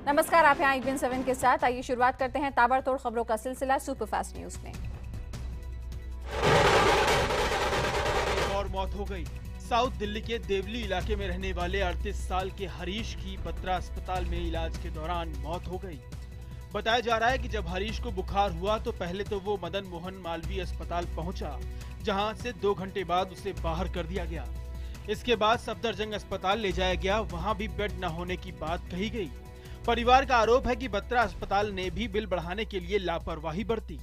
नमस्कार, आप हैं IBN7 के साथ। आइए शुरुआत करते हैं ताबड़तोड़ खबरों का सिलसिला सुपरफास्ट न्यूज में। और मौत हो गई। साउथ दिल्ली के देवली इलाके में रहने वाले 38 साल के हरीश की बत्रा अस्पताल में इलाज के दौरान मौत हो गई। बताया जा रहा है कि जब हरीश को बुखार हुआ तो पहले तो वो मदन मोहन मालवीय अस्पताल पहुंचा, जहां से 2 घंटे बाद उसे बाहर कर दिया गया। इसके बाद सफदरजंग अस्पताल ले जाया गया, वहां भी बेड न होने की बात कही गई। परिवार का आरोप है कि बत्रा अस्पताल ने भी बिल बढ़ाने के लिए लापरवाही बरती।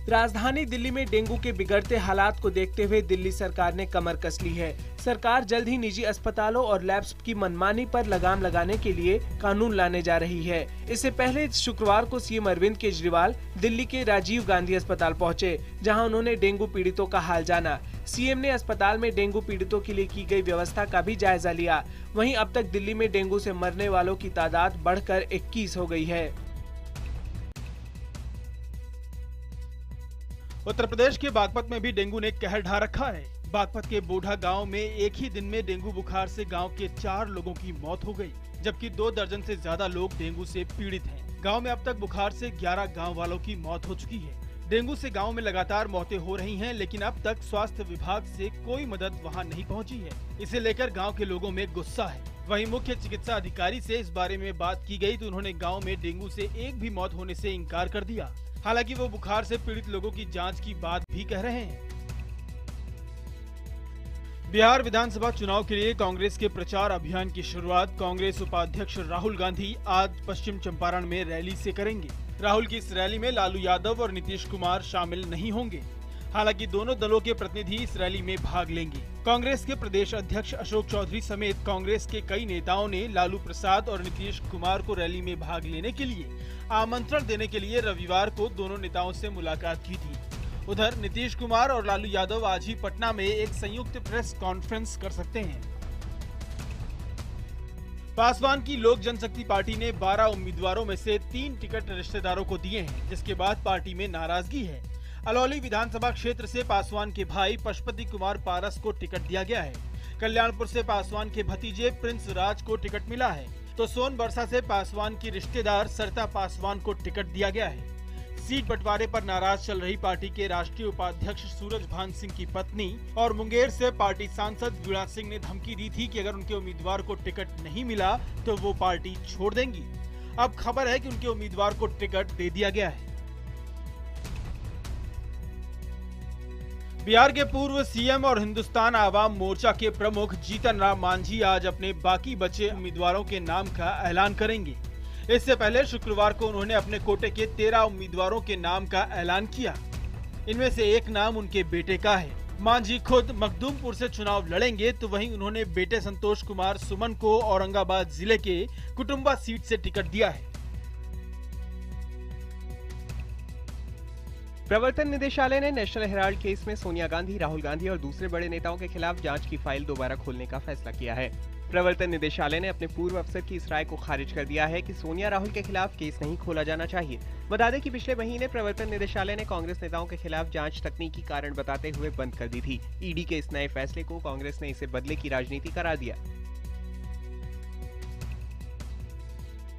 राजधानी दिल्ली में डेंगू के बिगड़ते हालात को देखते हुए दिल्ली सरकार ने कमर कस ली है। सरकार जल्द ही निजी अस्पतालों और लैब्स की मनमानी पर लगाम लगाने के लिए कानून लाने जा रही है। इससे पहले शुक्रवार को सीएम अरविंद केजरीवाल दिल्ली के राजीव गांधी अस्पताल पहुंचे, जहां उन्होंने डेंगू पीड़ितों का हाल जाना। सीएम ने अस्पताल में डेंगू पीड़ितों के लिए की गई व्यवस्था का भी जायजा लिया। वहीं अब तक दिल्ली में डेंगू से मरने वालों की तादाद बढ़कर 21 हो गई है। उत्तर प्रदेश के बागपत में भी डेंगू ने कहर ढा रखा है। बागपत के बोढ़ा गांव में एक ही दिन में डेंगू बुखार से गांव के 4 लोगों की मौत हो गई, जबकि 2 दर्जन से ज्यादा लोग डेंगू से पीड़ित हैं। गांव में अब तक बुखार से 11 गांव वालों की मौत हो चुकी है। डेंगू से गांव में लगातार मौतें हो रही हैं, लेकिन अब तक स्वास्थ्य विभाग से कोई मदद वहां नहीं पहुंची है। इसे लेकर गांव के लोगों में गुस्सा है। वहीं मुख्य चिकित्सा अधिकारी से इस बारे में बात की गई तो उन्होंने गांव में डेंगू से एक भी मौत होने से इनकार कर दिया। हालांकि वो बुखार से पीड़ित लोगों की जांच की बात भी कह रहे हैं। बिहार विधानसभा चुनाव के लिए कांग्रेस के प्रचार अभियान की शुरुआत कांग्रेस उपाध्यक्ष राहुल गांधी आज पश्चिम चंपारण में रैली से करेंगे। राहुल की इस रैली में लालू यादव और नीतीश कुमार शामिल नहीं होंगे। हालांकि दोनों दलों के प्रतिनिधि इस रैली में भाग लेंगे। कांग्रेस के प्रदेश अध्यक्ष अशोक चौधरी समेत कांग्रेस के कई नेताओं ने लालू प्रसाद और नीतीश कुमार को रैली में भाग लेने के लिए आमंत्रण देने के लिए रविवार को दोनों नेताओं से मुलाकात की थी। उधर नीतीश कुमार और लालू यादव आज ही पटना में एक संयुक्त प्रेस कॉन्फ्रेंस कर सकते हैं। पासवान की लोक जनशक्ति पार्टी ने 12 उम्मीदवारों में से 3 टिकट रिश्तेदारों को दिए हैं, जिसके बाद पार्टी में नाराजगी है। अलौली विधानसभा क्षेत्र से पासवान के भाई पशुपति कुमार पारस को टिकट दिया गया है। कल्याणपुर से पासवान के भतीजे प्रिंस राज को टिकट मिला है, तो सोनबरसा से पासवान की रिश्तेदार सरिता पासवान को टिकट दिया गया है। सीट बंटवारे पर नाराज चल रही पार्टी के राष्ट्रीय उपाध्यक्ष सूरजभान सिंह की पत्नी और मुंगेर से पार्टी सांसद वीणा सिंह ने धमकी दी थी कि अगर उनके उम्मीदवार को टिकट नहीं मिला तो वो पार्टी छोड़ देंगी। अब खबर है कि उनके उम्मीदवार को टिकट दे दिया गया है। बिहार के पूर्व सीएम और हिंदुस्तान आवाम मोर्चा के प्रमुख जीतन राम मांझी आज अपने बाकी बचे उम्मीदवारों के नाम का ऐलान करेंगे। इससे पहले शुक्रवार को उन्होंने अपने कोटे के 13 उम्मीदवारों के नाम का ऐलान किया। इनमें से एक नाम उनके बेटे का है। मांझी खुद मखदूमपुर से चुनाव लड़ेंगे, तो वहीं उन्होंने बेटे संतोष कुमार सुमन को औरंगाबाद जिले के कुटुंबा सीट से टिकट दिया है। प्रवर्तन निदेशालय ने नेशनल हेराल्ड केस में सोनिया गांधी, राहुल गांधी और दूसरे बड़े नेताओं के खिलाफ जांच की फाइल दोबारा खोलने का फैसला किया है। प्रवर्तन निदेशालय ने अपने पूर्व अफसर की इस राय को खारिज कर दिया है कि सोनिया राहुल के खिलाफ केस नहीं खोला जाना चाहिए। बता दें कि पिछले महीने प्रवर्तन निदेशालय ने कांग्रेस नेताओं के खिलाफ जांच तकनीकी कारण बताते हुए बंद कर दी थी। ईडी के इस नए फैसले को कांग्रेस ने इसे बदले की राजनीति करार दिया।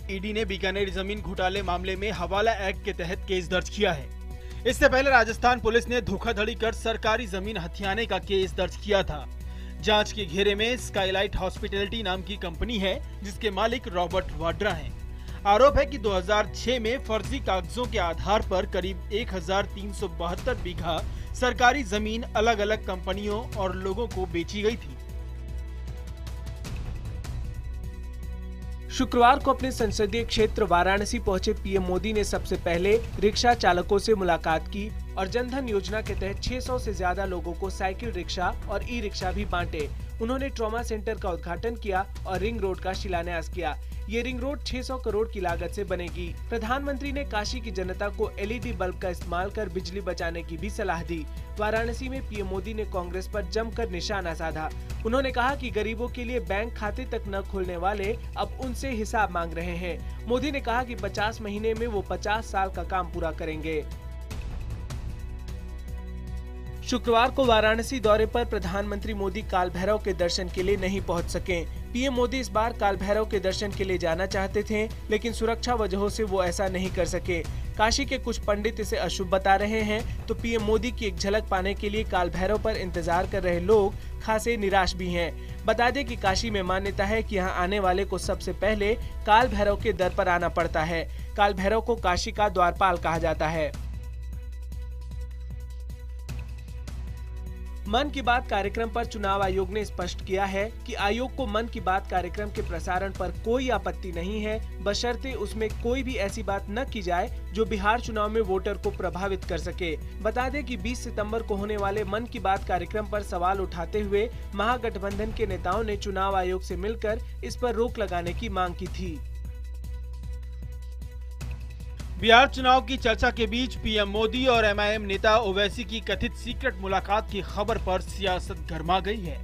ईडी ने बीकानेर जमीन घोटाले मामले में हवाला एक्ट के तहत केस दर्ज किया है। इससे पहले राजस्थान पुलिस ने धोखाधड़ी कर सरकारी जमीन हथियाने का केस दर्ज किया था। जांच के घेरे में स्काईलाइट हॉस्पिटैलिटी नाम की कंपनी है, जिसके मालिक रॉबर्ट वाड्रा हैं। आरोप है कि 2006 में फर्जी कागजों के आधार पर करीब 1372 बीघा सरकारी जमीन अलग अलग कंपनियों और लोगों को बेची गई थी। शुक्रवार को अपने संसदीय क्षेत्र वाराणसी पहुंचे पीएम मोदी ने सबसे पहले रिक्शा चालकों से मुलाकात की और जनधन योजना के तहत 600 से ज्यादा लोगों को साइकिल रिक्शा और ई रिक्शा भी बांटे। उन्होंने ट्रॉमा सेंटर का उद्घाटन किया और रिंग रोड का शिलान्यास किया। ये रिंग रोड 600 करोड़ की लागत से बनेगी। प्रधानमंत्री ने काशी की जनता को एलईडी बल्ब का इस्तेमाल कर बिजली बचाने की भी सलाह दी। वाराणसी में पीएम मोदी ने कांग्रेस पर जमकर निशाना साधा। उन्होंने कहा कि गरीबों के लिए बैंक खाते तक न खोलने वाले अब उनसे हिसाब मांग रहे हैं। मोदी ने कहा कि 50 महीने में वो 50 साल का काम पूरा करेंगे। शुक्रवार को वाराणसी दौरे पर प्रधानमंत्री मोदी काल भैरव के दर्शन के लिए नहीं पहुंच सके। पीएम मोदी इस बार काल भैरव के दर्शन के लिए जाना चाहते थे, लेकिन सुरक्षा वजहों से वो ऐसा नहीं कर सके। काशी के कुछ पंडित इसे अशुभ बता रहे हैं, तो पीएम मोदी की एक झलक पाने के लिए काल भैरव पर इंतजार कर रहे लोग खासे निराश भी हैं। बता दें कि काशी में मान्यता है कि यहाँ आने वाले को सबसे पहले काल भैरव के दर पर आना पड़ता है। काल भैरव को काशी का द्वारपाल कहा जाता है। मन की बात कार्यक्रम पर चुनाव आयोग ने स्पष्ट किया है कि आयोग को मन की बात कार्यक्रम के प्रसारण पर कोई आपत्ति नहीं है, बशर्ते उसमें कोई भी ऐसी बात न की जाए जो बिहार चुनाव में वोटर को प्रभावित कर सके। बता दें कि 20 सितंबर को होने वाले मन की बात कार्यक्रम पर सवाल उठाते हुए महागठबंधन के नेताओं ने चुनाव आयोग से मिलकर इस पर रोक लगाने की मांग की थी। बिहार चुनाव की चर्चा के बीच पीएम मोदी और एमआईएम नेता ओवैसी की कथित सीक्रेट मुलाकात की खबर पर सियासत गर्मा गई है।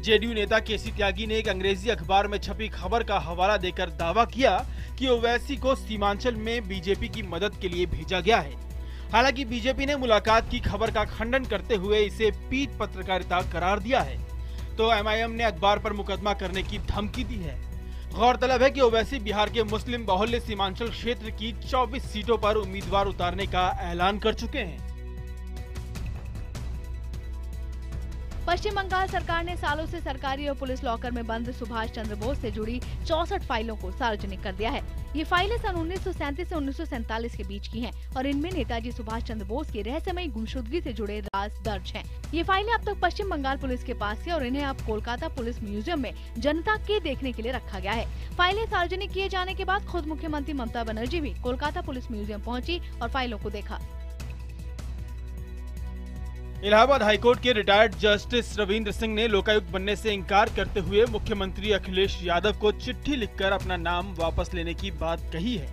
जेडीयू नेता केसी त्यागी ने एक अंग्रेजी अखबार में छपी खबर का हवाला देकर दावा किया कि ओवैसी को सीमांचल में बीजेपी की मदद के लिए भेजा गया है। हालांकि बीजेपी ने मुलाकात की खबर का खंडन करते हुए इसे पीठ पत्रकारिता करार दिया है, तो एमआईएम ने अखबार पर मुकदमा करने की धमकी दी है। गौरतलब है कि ओवैसी बिहार के मुस्लिम बाहुल्य सीमांचल क्षेत्र की 24 सीटों पर उम्मीदवार उतारने का ऐलान कर चुके हैं। पश्चिम बंगाल सरकार ने सालों से सरकारी और पुलिस लॉकर में बंद सुभाष चंद्र बोस से जुड़ी 64 फाइलों को सार्वजनिक कर दिया है। ये फाइलें सन 1937 से 1947 के बीच की हैं और इनमें नेताजी सुभाष चंद्र बोस के रहस्यमयी गुमशुदगी से जुड़े राज दर्ज हैं। ये फाइलें अब तक पश्चिम बंगाल पुलिस के पास थी और इन्हें अब कोलकाता पुलिस म्यूजियम में जनता के देखने के लिए रखा गया है। फाइलें सार्वजनिक किए जाने के बाद खुद मुख्यमंत्री ममता बनर्जी भी कोलकाता पुलिस म्यूजियम पहुंची और फाइलों को देखा। इलाहाबाद हाईकोर्ट के रिटायर्ड जस्टिस रविंद्र सिंह ने लोकायुक्त बनने से इंकार करते हुए मुख्यमंत्री अखिलेश यादव को चिट्ठी लिखकर अपना नाम वापस लेने की बात कही है।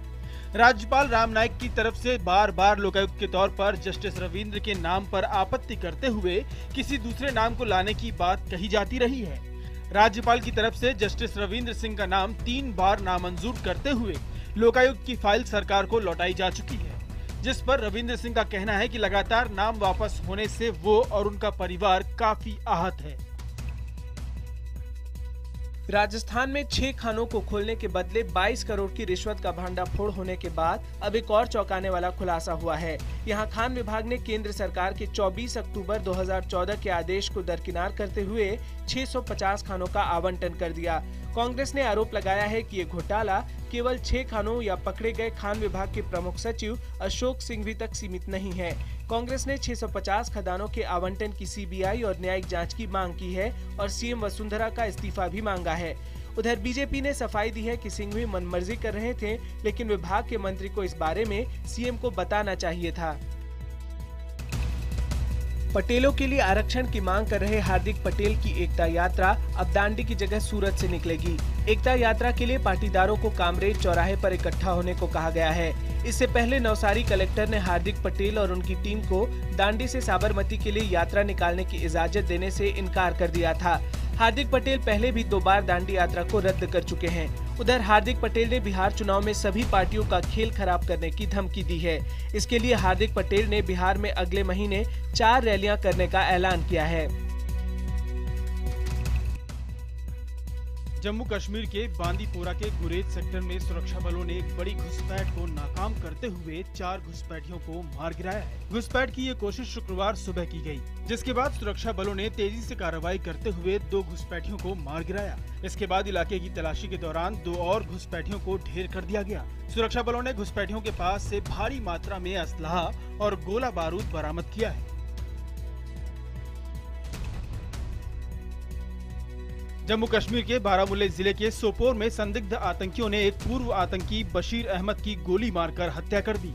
राज्यपाल राम नाईक की तरफ से बार बार लोकायुक्त के तौर पर जस्टिस रविंद्र के नाम पर आपत्ति करते हुए किसी दूसरे नाम को लाने की बात कही जाती रही है। राज्यपाल की तरफ से जस्टिस रविंद्र सिंह का नाम 3 बार नामंजूर करते हुए लोकायुक्त की फाइल सरकार को लौटाई जा चुकी है, जिस पर रविंद्र सिंह का कहना है कि लगातार नाम वापस होने से वो और उनका परिवार काफी आहत है। राजस्थान में 6 खानों को खोलने के बदले 22 करोड़ की रिश्वत का भांडाफोड़ होने के बाद अब एक और चौंकाने वाला खुलासा हुआ है। यहां खान विभाग ने केंद्र सरकार के 24 अक्टूबर 2014 के आदेश को दरकिनार करते हुए 650 खानों का आवंटन कर दिया। कांग्रेस ने आरोप लगाया है कि ये घोटाला केवल 6 खानों या पकड़े गए खान विभाग के प्रमुख सचिव अशोक सिंघवी तक सीमित नहीं है। कांग्रेस ने 650 खदानों के आवंटन की सीबीआई और न्यायिक जांच की मांग की है और सीएम वसुंधरा का इस्तीफा भी मांगा है। उधर बीजेपी ने सफाई दी है कि सिंघवी मनमर्जी कर रहे थे, लेकिन विभाग के मंत्री को इस बारे में सीएम को बताना चाहिए था। पटेलों के लिए आरक्षण की मांग कर रहे हार्दिक पटेल की एकता यात्रा अब दांडी की जगह सूरत से निकलेगी। एकता यात्रा के लिए पाटीदारों को कामरेज चौराहे पर इकट्ठा होने को कहा गया है। इससे पहले नवसारी कलेक्टर ने हार्दिक पटेल और उनकी टीम को दांडी से साबरमती के लिए यात्रा निकालने की इजाजत देने से इनकार कर दिया था। हार्दिक पटेल पहले भी 2 बार दांडी यात्रा को रद्द कर चुके हैं। उधर हार्दिक पटेल ने बिहार चुनाव में सभी पार्टियों का खेल खराब करने की धमकी दी है। इसके लिए हार्दिक पटेल ने बिहार में अगले महीने 4 रैलियां करने का ऐलान किया है। जम्मू कश्मीर के बांदीपोरा के गुरेज सेक्टर में सुरक्षा बलों ने एक बड़ी घुसपैठ को नाकाम करते हुए 4 घुसपैठियों को मार गिराया है। घुसपैठ की ये कोशिश शुक्रवार सुबह की गई, जिसके बाद सुरक्षा बलों ने तेजी से कार्रवाई करते हुए 2 घुसपैठियों को मार गिराया। इसके बाद इलाके की तलाशी के दौरान 2 और घुसपैठियों को ढेर कर दिया गया। सुरक्षा बलों ने घुसपैठियों के पास से भारी मात्रा में असलहा और गोला बारूद बरामद किया है। जम्मू कश्मीर के बारामूला जिले के सोपोर में संदिग्ध आतंकियों ने एक पूर्व आतंकी बशीर अहमद की गोली मारकर हत्या कर दी।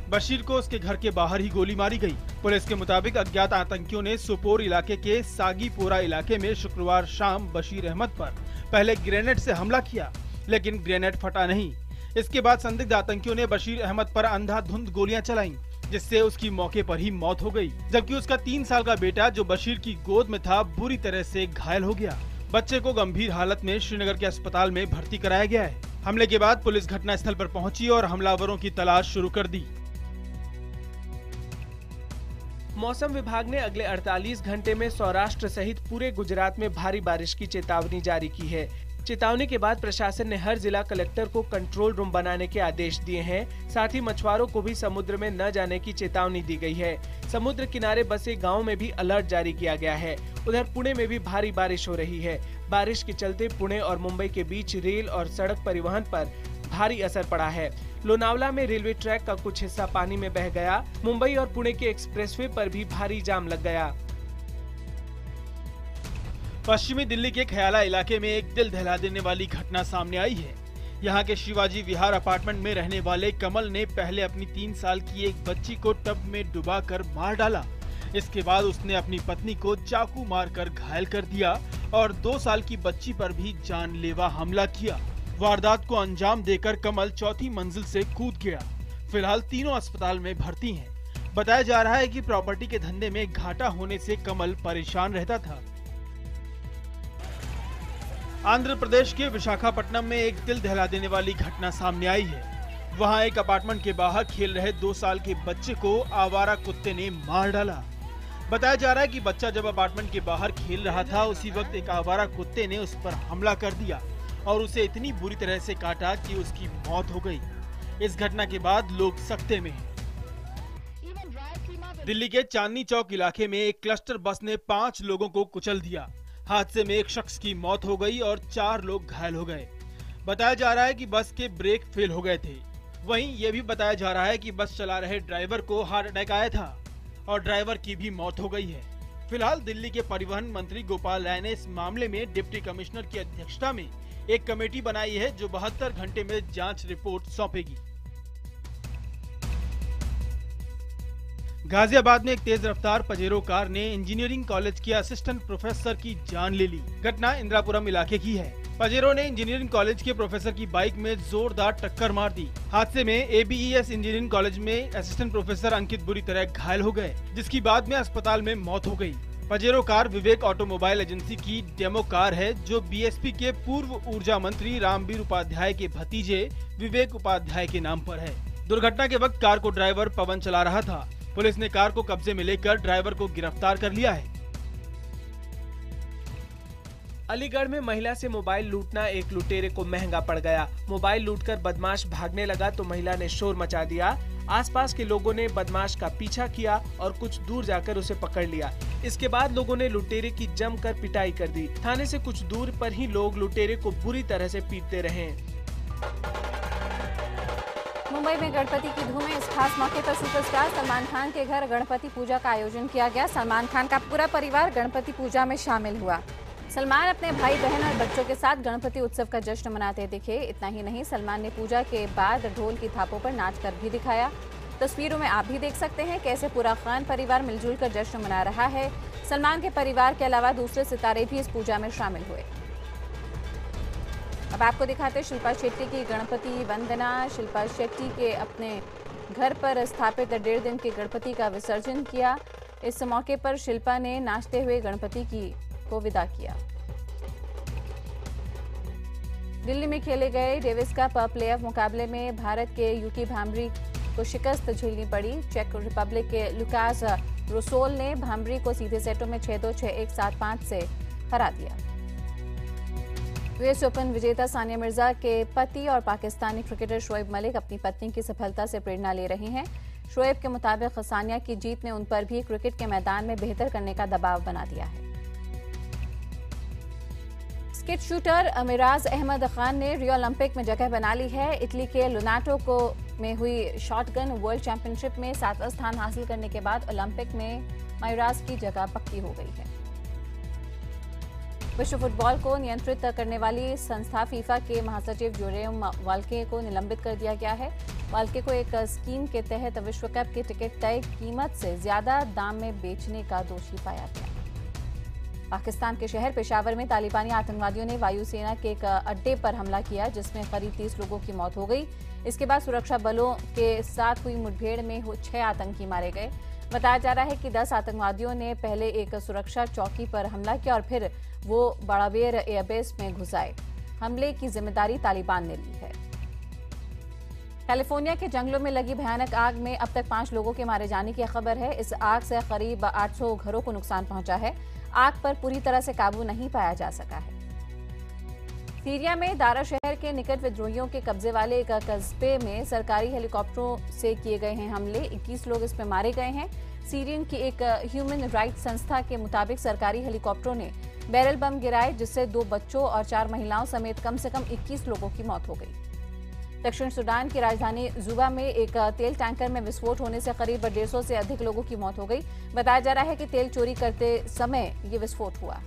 बशीर को उसके घर के बाहर ही गोली मारी गई। पुलिस के मुताबिक अज्ञात आतंकियों ने सोपोर इलाके के सागीपोरा इलाके में शुक्रवार शाम बशीर अहमद पर पहले ग्रेनेड से हमला किया, लेकिन ग्रेनेड फटा नहीं। इसके बाद संदिग्ध आतंकियों ने बशीर अहमद पर अंधाधुंध गोलियां चलाईं, जिससे उसकी मौके पर ही मौत हो गई, जबकि उसका 3 साल का बेटा जो बशीर की गोद में था बुरी तरह से घायल हो गया। बच्चे को गंभीर हालत में श्रीनगर के अस्पताल में भर्ती कराया गया है। हमले के बाद पुलिस घटनास्थल पर पहुंची और हमलावरों की तलाश शुरू कर दी। मौसम विभाग ने अगले 48 घंटे में सौराष्ट्र सहित पूरे गुजरात में भारी बारिश की चेतावनी जारी की है। चेतावनी के बाद प्रशासन ने हर जिला कलेक्टर को कंट्रोल रूम बनाने के आदेश दिए हैं। साथ ही मछुआरों को भी समुद्र में न जाने की चेतावनी दी गई है। समुद्र किनारे बसे गाँव में भी अलर्ट जारी किया गया है। उधर पुणे में भी भारी बारिश हो रही है। बारिश के चलते पुणे और मुंबई के बीच रेल और सड़क परिवहन पर भारी असर पड़ा है। लोनावला में रेलवे ट्रैक का कुछ हिस्सा पानी में बह गया। मुंबई और पुणे के एक्सप्रेसवे पर भी भारी जाम लग गया। पश्चिमी दिल्ली के खयाला इलाके में एक दिल दहला देने वाली घटना सामने आई है। यहाँ के शिवाजी विहार अपार्टमेंट में रहने वाले कमल ने पहले अपनी 3 साल की एक बच्ची को टब में डुबाकर मार डाला। इसके बाद उसने अपनी पत्नी को चाकू मारकर घायल कर दिया और 2 साल की बच्ची पर भी जानलेवा हमला किया। वारदात को अंजाम देकर कमल 4थी मंजिल से कूद गया। फिलहाल तीनों अस्पताल में भर्ती हैं। बताया जा रहा है कि प्रॉपर्टी के धंधे में घाटा होने से कमल परेशान रहता था। आंध्र प्रदेश के विशाखापट्टनम में एक दिल दहला देने वाली घटना सामने आई है। वहां एक अपार्टमेंट के बाहर खेल रहे 2 साल के बच्चे को आवारा कुत्ते ने मार डाला। बताया जा रहा है कि बच्चा जब अपार्टमेंट के बाहर खेल रहा था, उसी वक्त एक आवारा कुत्ते ने उस पर हमला कर दिया और उसे इतनी बुरी तरह से काटा कि उसकी मौत हो गई। इस घटना के बाद लोग सख्ते में हैं। दिल्ली के चांदनी चौक इलाके में एक क्लस्टर बस ने 5 लोगों को कुचल दिया। हादसे में एक शख्स की मौत हो गई और 4 लोग घायल हो गए। बताया जा रहा है कि बस के ब्रेक फेल हो गए थे। वहीं यह भी बताया जा रहा है कि बस चला रहे ड्राइवर को हार्ट अटैक आया था और ड्राइवर की भी मौत हो गई है। फिलहाल दिल्ली के परिवहन मंत्री गोपाल राय ने इस मामले में डिप्टी कमिश्नर की अध्यक्षता में एक कमेटी बनाई है जो 72 घंटे में जांच रिपोर्ट सौंपेगी। गाजियाबाद में एक तेज रफ्तार पजेरो कार ने इंजीनियरिंग कॉलेज के असिस्टेंट प्रोफेसर की जान ले ली। घटना इंदिरापुरम इलाके की है। पजेरो ने इंजीनियरिंग कॉलेज के प्रोफेसर की बाइक में जोरदार टक्कर मार दी। हादसे में ABES इंजीनियरिंग कॉलेज में असिस्टेंट प्रोफेसर अंकित बुरी तरह घायल हो गए, जिसकी बाद में अस्पताल में मौत हो गई। पजेरो कार विवेक ऑटोमोबाइल एजेंसी की डेमो कार है जो BSP के पूर्व ऊर्जा मंत्री रामवीर उपाध्याय के भतीजे विवेक उपाध्याय के नाम पर है। दुर्घटना के वक्त कार को ड्राइवर पवन चला रहा था। पुलिस ने कार को कब्जे में लेकर ड्राइवर को गिरफ्तार कर लिया है। अलीगढ़ में महिला से मोबाइल लूटना एक लुटेरे को महंगा पड़ गया। मोबाइल लूटकर बदमाश भागने लगा तो महिला ने शोर मचा दिया। आसपास के लोगों ने बदमाश का पीछा किया और कुछ दूर जाकर उसे पकड़ लिया। इसके बाद लोगों ने लुटेरे की जमकर पिटाई कर दी। थाने से कुछ दूर पर ही लोग लुटेरे को बुरी तरह से पीटते रहे। मुंबई में गणपति की धूम है। इस खास मौके पर सुपरस्टार सलमान खान के घर गणपति पूजा का आयोजन किया गया। सलमान खान का पूरा परिवार गणपति पूजा में शामिल हुआ। सलमान अपने भाई बहन और बच्चों के साथ गणपति उत्सव का जश्न मनाते दिखे। इतना ही नहीं, सलमान ने पूजा के बाद ढोल की थापों पर नाच कर भी दिखाया। तस्वीरों में आप भी देख सकते हैं कैसे पूरा खान परिवार मिलजुल कर जश्न मना रहा है। सलमान के परिवार के अलावा दूसरे सितारे भी इस पूजा में शामिल हुए। अब आपको दिखाते शिल्पा शेट्टी की गणपति वंदना। शिल्पा शेट्टी के अपने घर पर स्थापित 1.5 दिन के गणपति का विसर्जन किया। इस मौके पर शिल्पा ने नाचते हुए गणपति को विदा किया। दिल्ली में खेले गए डेविस कप प्लेऑफ मुकाबले में भारत के यूकी भांबरी को शिकस्त झेलनी पड़ी। चेक रिपब्लिक के लुकास रोसोल ने भांबरी को सीधे सेटों में 6-2, 6-1, 7-5 से हरा दिया। US ओपन विजेता सानिया मिर्जा के पति और पाकिस्तानी क्रिकेटर शोएब मलिक अपनी पत्नी की सफलता से प्रेरणा ले रहे हैं। शोएब के मुताबिक सानिया की जीत ने उन पर भी क्रिकेट के मैदान में बेहतर करने का दबाव बना दिया है। स्किट शूटर मिराज अहमद खान ने रियो ओलंपिक में जगह बना ली है। इटली के लुनाटो में हुई शॉटगन वर्ल्ड चैंपियनशिप में 7वां स्थान हासिल करने के बाद ओलंपिक में मिराज की जगह पक्की हो गई है। विश्व फुटबॉल को नियंत्रित करने वाली संस्था फीफा के महासचिव जोरेम वाल्के को निलंबित कर दिया गया है। वाल्के को एक स्कीम के तहत विश्व कप के टिकट तय कीमत से ज्यादा दाम में बेचने का दोषी पाया गया। पाकिस्तान के शहर पेशावर में तालिबानी आतंकवादियों ने वायुसेना के एक अड्डे पर हमला किया, जिसमें करीब 30 लोगों की मौत हो गई। इसके बाद सुरक्षा बलों के साथ हुई मुठभेड़ में 6 आतंकी मारे गए। बताया जा रहा है कि 10 आतंकवादियों ने पहले एक सुरक्षा चौकी पर हमला किया और फिर वो बड़ावेर एयरबेस में घुस आए। हमले की जिम्मेदारी तालिबान ने ली है। कैलिफोर्निया के जंगलों में लगी भयानक आग में अब तक 5 लोगों के मारे जाने की खबर है। इस आग से करीब 800 घरों को नुकसान पहुंचा है। आग पर पूरी तरह से काबू नहीं पाया जा सका है। सीरिया में दारा शहर के निकट विद्रोहियों के कब्जे वाले एक कस्बे में सरकारी हेलीकॉप्टरों से किए गए हैं हमले। 21 लोग इसमें मारे गए हैं। सीरियन की एक ह्यूमन राइट्स संस्था के मुताबिक सरकारी हेलीकॉप्टरों ने बैरल बम गिराए, जिससे 2 बच्चों और 4 महिलाओं समेत कम से कम 21 लोगों की मौत हो गई। दक्षिण सूडान की राजधानी जुबा में एक तेल टैंकर में विस्फोट होने से करीब 150 से अधिक लोगों की मौत हो गई। बताया जा रहा है कि तेल चोरी करते समय ये विस्फोट हुआ।